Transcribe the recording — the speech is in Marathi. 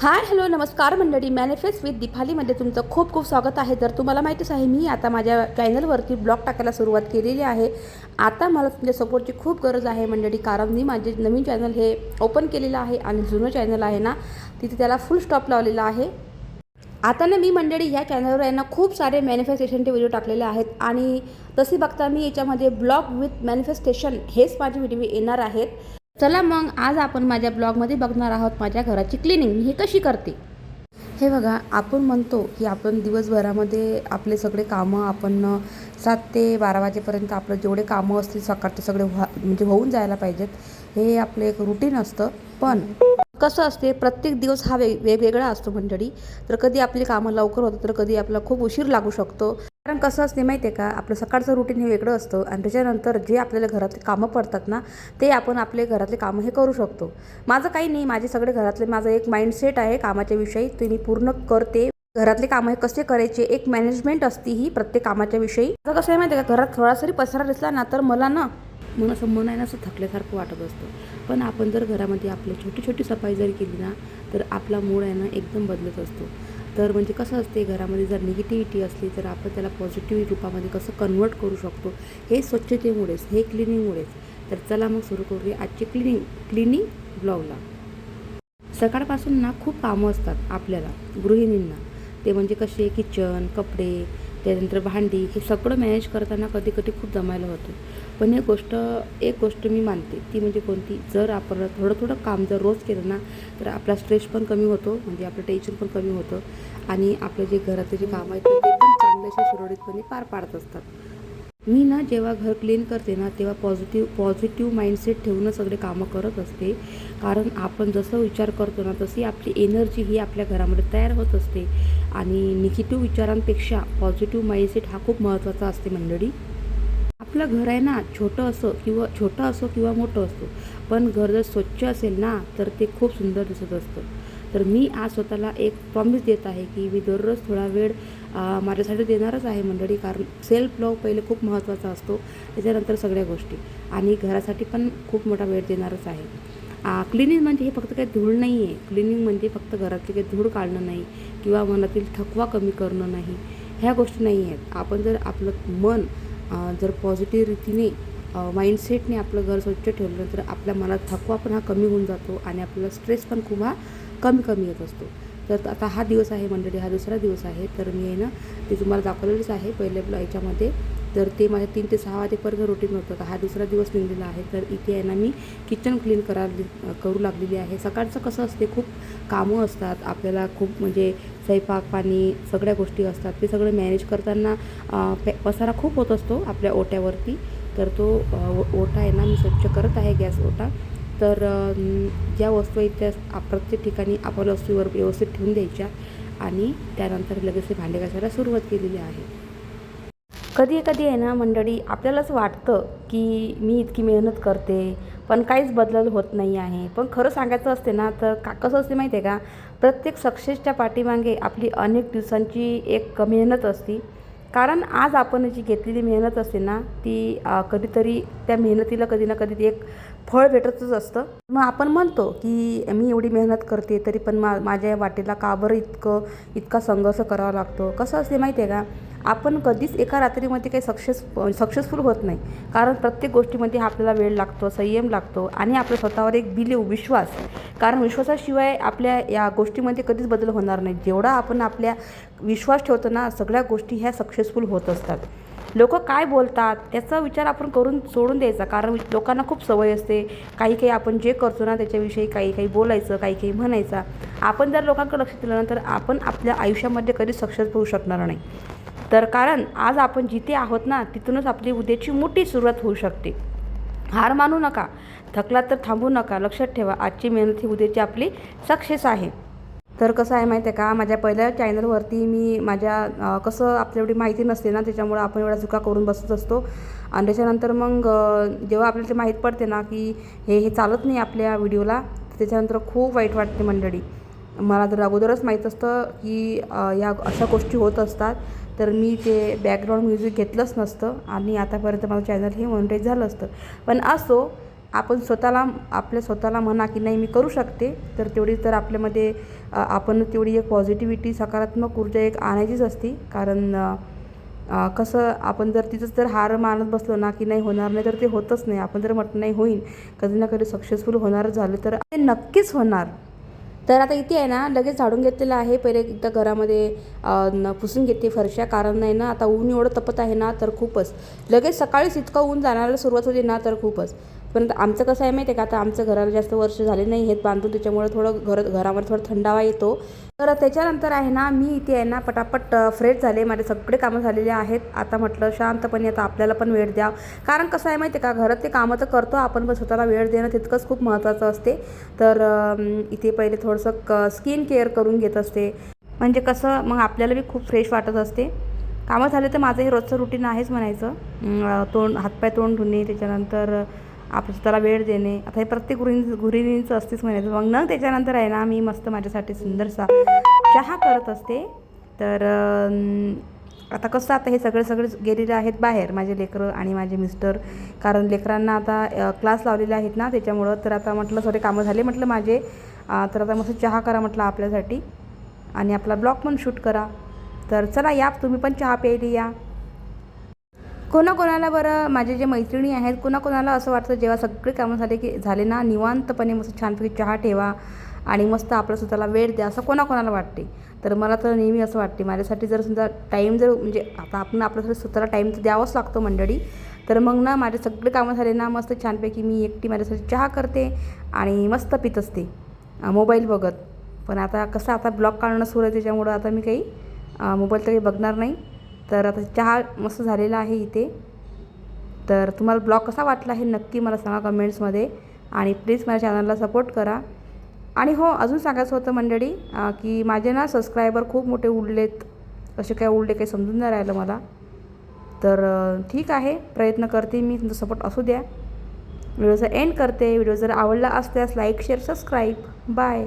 हाय हॅलो नमस्कार मंडळी, मॅनिफेस्ट विथ दीपालीमध्ये तुमचं खूप खूप स्वागत आहे. तर तुम्हाला माहितीच आहे, मी आता माझ्या चॅनलवरती ब्लॉग टाकायला सुरुवात केलेली आहे. आता मला तुमच्या सपोर्टची खूप गरज आहे मंडळी, कारण मी माझे नवीन चॅनल हे ओपन केलेलं आहे आणि जुनं चॅनल आहे ना, तिथे त्याला फुल स्टॉप लावलेला आहे. आता ना मी मंडळी ह्या चॅनलवर आहे ना खूप सारे मॅनिफेस्टेशनचे व्हिडिओ टाकलेले आहेत आणि तसे बघता मी याच्यामध्ये ब्लॉग विथ मॅनिफेस्टेशन हेच माझे व्हिडिओ येणार आहेत. चला मग आज आपण माझ्या ब्लॉगमध्ये बघणार आहोत माझ्या घराची क्लिनिंग मी हे कशी करते. हे बघा, आपण म्हणतो की आपण दिवसभरामध्ये आपले सगळे कामं आपण 7 ते 12 वाजेपर्यंत आपलं जेवढे कामं असतील सकाळचे सगळे म्हणजे होऊन जायला पाहिजेत. हे आपलं एक रुटीन असतं. पण कसं असते, प्रत्येक दिवस हा वेगवेगळा असतो मंडळी. तर कधी आपली कामं लवकर होतं तर कधी आपल्याला खूप उशीर लागू शकतो. कारण कसं असते माहिती आहे का, आपलं सकाळचं रुटीन हे वेगळं असतं आणि त्याच्यानंतर जे आपल्याला घरातले कामं पडतात ना, ते आपण आपले घरातले कामं हे करू शकतो. माझं काही नाही, माझे सगळे घरातले माझं एक माइंडसेट आहे कामाच्या विषयी, ते मी पूर्ण करते. घरातले कामं हे कसे करायचे, एक मॅनेजमेंट असते ही प्रत्येक कामाच्या विषयी. आता कसं आहे माहिती आहे का, घरात थोडासा पसारा दिसला ना तर मला ना असं मन आहे ना असं थकल्यासारखं वाटत असतं. पण आपण जर घरामध्ये आपली छोटी छोटी सफाई जर केली ना तर आपला मूड आहे ना एकदम बदलत असतो. तर म्हणजे कसं असते, घरामध्ये जर निगेटिव्हिटी असली तर आपण त्याला पॉझिटिव्ह रूपामध्ये कसं कन्वर्ट करू शकतो, हे स्वच्छतेमुळेच, हे क्लिनिंगमुळेच. तर चला मग सुरू करूया आजची क्लिनिंग ब्लॉगला. सकाळपासून ना खूप कामं असतात आपल्याला गृहिणींना. ते म्हणजे कसे, किचन, कपडे, त्यानंतर भांडी, हे सगळं मॅनेज करताना कधी कधी खूप जमायला होतं. पण एक गोष्ट मी मानते, ती म्हणजे कोणती, जर आपण थोडं थोडं काम जर रोज केलं ना तर आपला स्ट्रेस पण कमी होतो, म्हणजे आपलं टेन्शन पण कमी होतं आणि आपलं जे घरातले जे कामं आहेत ते पण चांगल्याशा सुरळीतपणे पार पाडत असतात. मी ना जेव्हा घर क्लीन करते ना तेव्हा पॉझिटिव्ह माइंडसेट ठेवूनच सगळे कामं करत असते. कारण आपण जसं विचार करतो ना तशी आपली एनर्जी ही आपल्या घरामध्ये तयार होत असते आणि निगेटिव्ह विचारांपेक्षा पॉझिटिव्ह माइंडसेट हा खूप महत्त्वाचा असते मंडळी. आपलं घर आहे ना, छोटं असो किंवा मोठं असो, पण घर जर स्वच्छ असेल ना तर ते खूप सुंदर दिसत असतं. तर मी आज स्वतःला एक प्रॉमिस देत आहे की मी दररोज थोडा वेळ माझ्यासाठी देणारच आहे मंडळी. कारण सेल्फ लव्ह पहिले खूप महत्त्वाचा असतो, त्याच्यानंतर सगळ्या गोष्टी, आणि घरासाठी पण खूप मोठा वेळ देणारच आहे. क्लिनिंग म्हणजे हे फक्त काही धूळ नाही आहे. क्लिनिंग म्हणजे फक्त घरातली काही धूळ काढणं नाही किंवा मनातील थकवा कमी करणं नाही, ह्या गोष्टी नाही आहेत. आपण जर आपलं मन जर पॉझिटिव्ह रीतीने माइंडसेटने आपलं घर स्वच्छ ठेवलं तर आपल्या मनात थकवा पण हा कमी होऊन जातो आणि आपल्याला स्ट्रेस पण खूप हा कमी येत असतो. तर आता हा दिवस आहे मंडळी, हा दुसरा दिवस आहे. तर मी आहे ना ते तुम्हाला दाखवलेलंच आहे पहिल्या याच्यामध्ये. तर ते माझ्या 3 ते 6 वाजेपर्यंत रुटीन होतं. तर हा दुसरा दिवस निघलेला आहे. तर इथे आहे ना मी किचन क्लीन करू लागलेली आहे. सकाळचं कसं असते, खूप कामं असतात आपल्याला, खूप म्हणजे स्वयंपाक पाणी सगळ्या गोष्टी असतात. ते सगळं मॅनेज करताना पसारा खूप होत असतो आपल्या ओट्यावरती. तर तो ओटा आहे ना मी स्वच्छ करत आहे, गॅस ओटा. तर ज्या वस्तू आहेत त्या प्रत्येक ठिकाणी आपण वस्तूवर व्यवस्थित ठेवून द्यायच्या आणि त्यानंतर लगेच ते भांडे घासायला सुरुवात केलेली आहे. कधी कधी आहे ना मंडळी, आपल्यालाच वाटतं की मी इतकी मेहनत करते पण काहीच बदल होत नाही आहे. पण खरं सांगायचं असते ना तर कसं असते माहिती आहे का, प्रत्येक सक्सेसच्या पाठीमागे आपली अनेक दिवसांची एक मेहनत असते. कारण आज आपण जी घेतलेली मेहनत असते ना ती कधीतरी त्या मेहनतीला कधी ना कधी एक फळ भेटतच असतं. मग आपण म्हणतो की मी एवढी मेहनत करते तरी पण माझ्या वाटेला का बरं इतका संघर्ष करावा लागतो. कसं असते माहिती आहे का, आपण कधीच एका रात्रीमध्ये काही सक्सेसफुल होत नाही. कारण प्रत्येक गोष्टीमध्ये आपल्याला वेळ लागतो, संयम लागतो आणि आपल्या स्वतःवर एक विश्वास. कारण विश्वासाशिवाय आपल्या या गोष्टीमध्ये कधीच बदल होणार नाही. जेवढा आपण आपल्या विश्वास ठेवतो ना, सगळ्या गोष्टी ह्या सक्सेसफुल होत असतात. लोक काय बोलतात त्याचा विचार आपण करून सोडून द्यायचा. कारण लोकांना खूप सवय असते, काही आपण जे करतो ना त्याच्याविषयी काही बोलायचं, काही म्हणायचं. आपण जर लोकांकडे लक्ष दिलं ना तर आपण आपल्या आयुष्यामध्ये कधीच सक्सेस होऊ शकणार नाही. तर कारण आज आपण जिथे आहोत ना तिथूनच आपली उद्याची मोठी सुरुवात होऊ शकते. हार मानू नका, थकलात तर थांबू नका. लक्षात ठेवा, आजची मेहनत ही उद्याची आपली सक्सेस आहे. तर कसं आहे माहिती आहे का, माझ्या पहिल्या चॅनलवरती मी माझ्या कसं आपल्या एवढी माहिती नसते ना, त्याच्यामुळं आपण एवढा चुका करून बसत असतो. आणि त्याच्यानंतर मग जेव्हा आपल्याला ते माहीत पडते ना की हे चालत नाही आपल्या व्हिडिओला, त्याच्यानंतर खूप वाईट वाटते मंडळी. मला तर अगोदरच माहीत असतं की या अशा गोष्टी होत असतात, तर मी ते बॅकग्राऊंड म्युझिक घेतलंच नसतं आणि आतापर्यंत माझं चॅनल हे मॉनिटाईज झालं असतं. पण असो, आपण आपल्या स्वतःला म्हणा की नाही मी करू शकते, तर तेवढी तर आपल्यामध्ये आपण तेवढी एक पॉझिटिव्हिटी, सकारात्मक ऊर्जा एक आणायचीच असते. कारण कसं आपण जर तिथंच जर हार मानत बसलो ना की नाही होणार नाही, तर ते होतच नाही. आपण जर म्हटलं नाही होईल, कधी ना कधी सक्सेसफुल होणार झालं तर ते नक्कीच होणार. तर आता इथे आहे ना लगेच झाडून घेतलेलं आहे. पहिले एकदा घरामध्ये पुसून घेते फरशा. कारण नाही ना आता ऊन एवढं तपत आहे ना, तर खूपच लगेच सकाळीच इतकं ऊन जाणायला सुरुवात होते ना, तर खूपच. पण आमचं कसं आहे माहिती आहे का, आता आमचं घराला जास्त वर्ष झाले नाही आहेत बांधून, त्याच्यामुळे थोडं घरामध्ये थोडा थंडावा येतो. तर त्याच्यानंतर आहे ना मी इथे आहे ना पटापट फ्रेश झाले. माझे सगळे कामं झालेले आहेत. आता म्हटलं शांतपणे आता आपल्याला पण वेळ द्या. कारण कसं आहे माहिती आहे का, घरात ते कामं तर करतो आपण, पण स्वतःला वेळ देणं तितकंच खूप महत्त्वाचं असते. तर इथे पहिले थोडंसं स्किन केअर करून घेत असते. म्हणजे कसं मग आपल्याला बी खूप फ्रेश वाटत असते. कामं झाले तर माझं हे रोजचं रुटीन आहेच म्हणायचं. हातपाय तोंड धुणे, त्याच्यानंतर आपण स्वतःला वेळ देणे, आता हे प्रत्येक गृहिणींचं असतेच म्हणायचं. मग त्याच्यानंतर आहे ना मी मस्त माझ्यासाठी सुंदरसा चहा करत असते. तर आता कसं आता हे सगळे गेलेले आहेत बाहेर, माझे लेकरं आणि माझे मिस्टर. कारण लेकरांना आता क्लास लावलेले आहेत ना, त्याच्यामुळं. तर आता म्हटलं सॉरी कामं झाले म्हटलं माझे. तर आता मस्त चहा करा म्हटलं आपल्यासाठी आणि आपला ब्लॉग पण शूट करा. तर चला या तुम्ही पण चहा प्यायला या. कोणाकोणाला बरं माझे जे मैत्रिणी आहेत, कोणाकोणाला असं वाटतं जेव्हा सगळे कामं झाले ना, निवांतपणे मस्त छानपैकी चहा ठेवा आणि मस्त आपलं स्वतःला वेळ द्या, असं कोणाकोणाला वाटते. तर मला तर नेहमी असं वाटते. माझ्यासाठी जर समजा टाईम जर म्हणजे आता आपण आपल्यासाठी स्वतःला टाईम तर द्यावाच लागतो मंडळी. तर मग ना माझे सगळे कामं झाले ना, मस्त छानपैकी मी एकटी माझ्यासाठी चहा करते आणि मस्त पित असते मोबाईल बघत. पण आता कसं आता ब्लॉग काढणं सुरू आहे, त्याच्यामुळं आता मी काही मोबाईल तर काही बघणार नाही. तर आता चहा मस्त झालेला आहे इथे. तर तुम्हाला ब्लॉग कसा वाटला हे नक्की मला सांगा कमेंट्समध्ये आणि प्लीज माझ्या चॅनलला सपोर्ट करा. आणि हो अजून सांगायचं होतं मंडळी की माझे ना सबस्क्रायबर खूप मोठे उडलेत. कसे काय उडले काही समजून नाही राहिलं मला. तर ठीक आहे, प्रयत्न करते मी, तुमचा सपोर्ट असू द्या. व्हिडिओचा एंड करते. व्हिडिओ जर आवडला असल्यास लाईक शेअर सबस्क्राईब. बाय.